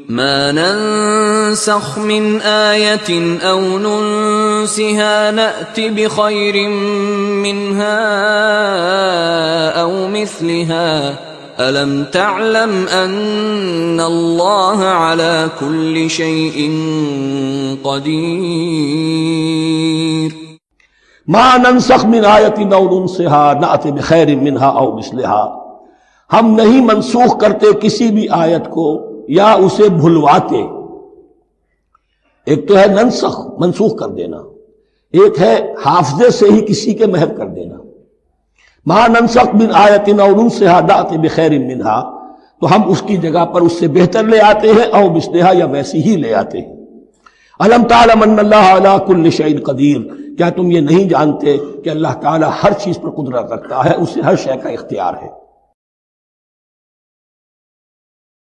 ما ننسخ من آية أو ننسها نأت بخير منها أو مثلها ألم تعلم أن الله على كل شيء قدير ما ننسخ من آیت او ننسها نأت بخیر منها او مثلها، ہم نہیں منسوخ کرتے کسی بھی آیت کو یا اسے بھلواتے۔ ایک تو ہے ننسخ، منسوخ کر دینا، ایک ہے حافظے سے ہی کسی کے محو کر دینا۔ ما ننسخ من آیت او ننسها نأت بخیر منها، تو ہم اس کی جگہ پر اس سے بہتر لے آتے ہیں، او مثلها یا ویسی ہی لے آتے ہیں۔ الم تعلم ان اللہ علی کل شیء قدیر، کیا تم یہ نہیں جانتے کہ اللہ تعالی ہر چیز پر قدرت رکھتا ہے، اسے ہر شے کا اختیار ہے۔